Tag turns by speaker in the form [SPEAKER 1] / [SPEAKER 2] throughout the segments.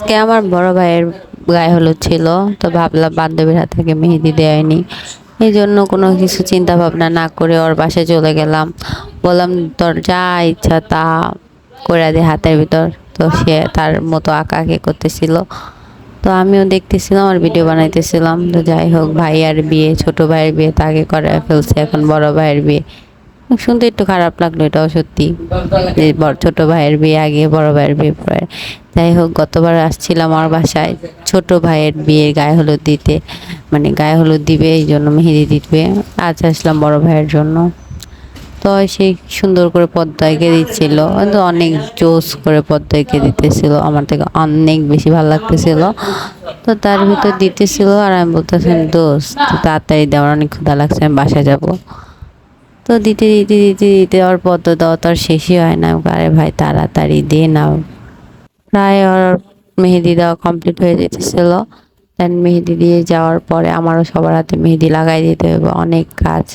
[SPEAKER 1] কে আমার বড় ভাইয়ের গায়ে হলুদ ছিল, তো ভাবলাম বান্ধবীর হাত থেকে মেহেদি দেয়নি, এই জন্য কোনো কিছু চিন্তা ভাবনা না করে ওর বাসায় চলে গেলাম। বললাম তোর যা ইচ্ছা তা করে দে হাতের ভিতর। তো সে তার মতো আঁকা আঁকি করতেছিল, তো আমিও দেখতেছিলাম আর ভিডিও বানাইতেছিলাম। তো যাই হোক, ভাইয়ার বিয়ে, ছোট ভাইয়ের বিয়ে তো আগে করে ফেলছে, এখন বড় ভাইয়ের বিয়ে। শুনতে একটু খারাপ লাগলো, এটাও সত্যি যে ছোট ভাইয়ের বিয়ে আগে, বড় ভাইয়ের বিয়ে পরে। যাই হোক, গতবার আসছিলাম আমার বাসায় ছোট ভাইয়ের বিয়ে গায়ে হলুদ দিতে, মানে গায়ে হলুদ দিবে এই জন্য, মেহেদি দিবে। আজ আসলাম বড় ভাইয়ের জন্য। তো সেই সুন্দর করে পদ্মা এঁকে দিচ্ছিল, কিন্তু অনেক জোস করে পদ্মা এঁকে দিতেছিল, আমার থেকে অনেক বেশি ভালো লাগতেছিল। তো তার ভিতর দিতেছিল আর আমি বলতেছিলাম দোস্ত তাড়াতাড়ি দেওয়ার, অনেক ক্ষুধা লাগছে, আমি বাসায় যাবো। তো দিতে দিতে দিতে দিতে ওর পদ্মা দেওয়া তো আর শেষই হয় না। আরে ভাই তাড়াতাড়ি দে না। প্রায় ওর মেহেদি দেওয়া কমপ্লিট হয়ে যেতেছিল। দেন মেহেদি দিয়ে যাওয়ার পরে আমারও সবার হাতে মেহেদি লাগাই দিতে হবে, অনেক কাজ।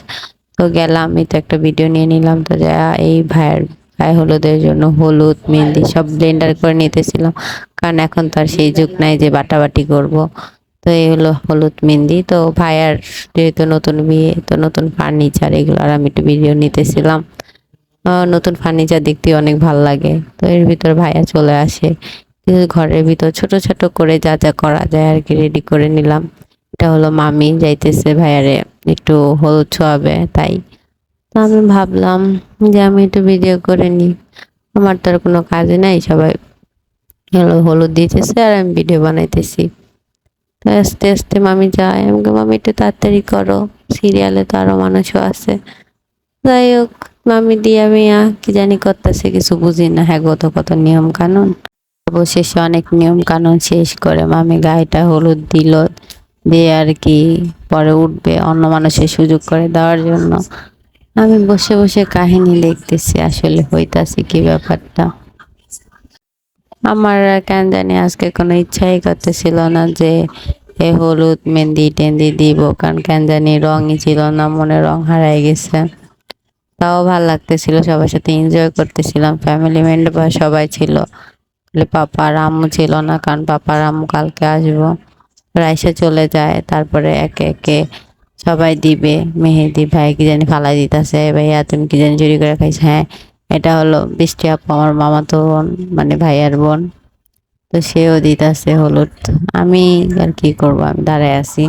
[SPEAKER 1] তো গেলাম, আমি তো একটা ভিডিও নিয়ে নিলাম। তো যা এই ভাইয়ের গায়ে হলুদের জন্য হলুদ মেহেদি সব ব্লেন্ডার করে নিতেছিলাম, কারণ এখন তো আর সেই যুগ নাই যে বাটাবাটি করব। তো এই হলো হলুদ মেহেদি। তো ভাইয়ার যেহেতু নতুন বিয়ে, তো নতুন ফার্নিচার এগুলো আর আমি একটু ভিডিও নিতেছিলাম। নতুন ফার্নিচার দেখতে অনেক ভালো লাগে। তো এর ভিতর ভাইয়া চলে আসে, কিছু ঘরের ভিতর ছোট ছোট করে যা যা করা যায় আর কি রেডি করে নিলাম। এটা হলো মামি যাইতেছে ভাইয়ারে একটু হলুদ ছোঁয়াবে, তাই। তো আমি ভাবলাম যে আমি একটু ভিডিও করে নিই, আমার তো আর কোনো কাজ নাই, সবাই হলো হলুদ দিতেছে আর আমি ভিডিও বানাইতেছি। তো আস্তে আস্তে মামি যায়, আমাকে মামি একটু তাড়াতাড়ি করো, সিরিয়ালে তো আরো মানুষও আছে। যাই হোক, মামি দিয়া মিয়া কি জানি করতেছে, কিছু বুঝি না। হ্যাঁ, কত নিয়ম কানুন। অবশেষে অনেক নিয়ম কানুন শেষ করে মামি গায়েটা হলুদ দিল, দিয়ে আর কি পরে উঠবে অন্য মানুষের সুযোগ করে দেওয়ার জন্য। আমি বসে বসে কাহিনী দেখতেছি, আসলে হইতাছে কি ব্যাপারটা। আমার কেন জানি আজকে কোনো ইচ্ছাই করতেছিল না যে এ হলুদ মেহেন্দি টেন্দি দিব, কারণ কেন জানি রঙই ছিল না, মনে রং হারাই গেছে। তাও ভাল লাগতেছিল, সবার সাথে এনজয় করতেছিলাম, ফ্যামিলি মেম্বার সবাই ছিল। পাপা আর আম্মু ছিল না, কারণ পাপা আর আম্মু কালকে আসবো। রাইসা চলে যায়, তারপরে একে একে সবাই দিবে মেহেদি। ভাই কি জানি ফালাই দিতেছে, ভাইয়া তুমি কি জানি চুরি করে খাইছ। হ্যাঁ, এটা হলো বৃষ্টি আপু, আমার মামাতো বোন, মানে ভাইয়ার বোন। তো সেও দিতেছে হলুদ। আমি আর কি করবো, আমি দাঁড়ায় আছি।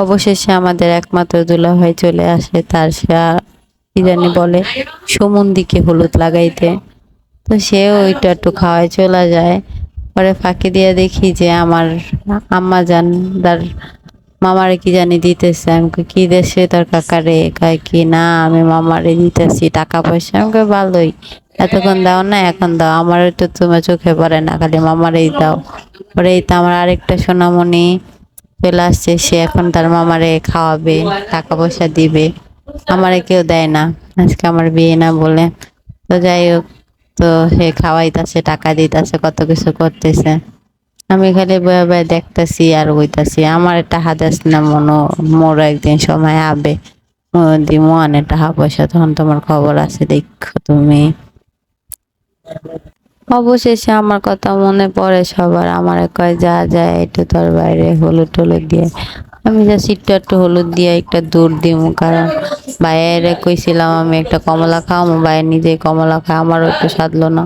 [SPEAKER 1] অবশেষে আমাদের একমাত্র দুলাভাই চলে আসে, তার কি জানি বলে সুমন্দিকে হলুদ লাগাইতে। তো সেও ওইটা একটু খাওয়ায় চলে যায়। পরে ফাঁকি দিয়ে দেখি যে আমার আম্মা জান তার মামারে কি জানি দিতেছে। আমি কই, কি দেশে তোর কাকারে? কয় কি না, আমি মামারে দিতেছি টাকা পয়সা। আমি কই ভালোই, এতক্ষণ দাও না, এখন দাও। আমার তো তোমার চোখে পড়ে না, খালি মামারেই দাও। পরে এই তো আমার আরেকটা সোনামণি চলে আসছে, সে এখন তার মামারে খাওয়াবে, টাকা পয়সা দিবে। আমারে কেউ দেয় না, আজকে আমার বিয়ে না বলে। তো যাই হোক, তো সে খাওয়াইতেছে, টাকা দিতেছে, কত কিছু করতেছে। আমি খালি বয়ে বয়ে দেখতেছি আর হইতাছি। আমার টাকা দেস না, মোর একদিন সময় আবে, দিমো আনে টাকা পয়সা, তখন তোমার খবর আছে, দেখো তুমি। অবশেষে আমার কথা মনে পড়ে সবার, আমার কয় যা যায় একটু তোর বাইরে হলুদ টলুদ দিয়ে। আমি যা একটু একটু হলুদ দিয়ে একটা দূর দিমু, কারণ বাইরে কইছিলাম আমি একটা কমলা খাওয়াবো, বাইরে নিজে কমলা খায়, আমারও একটু সাধলো না।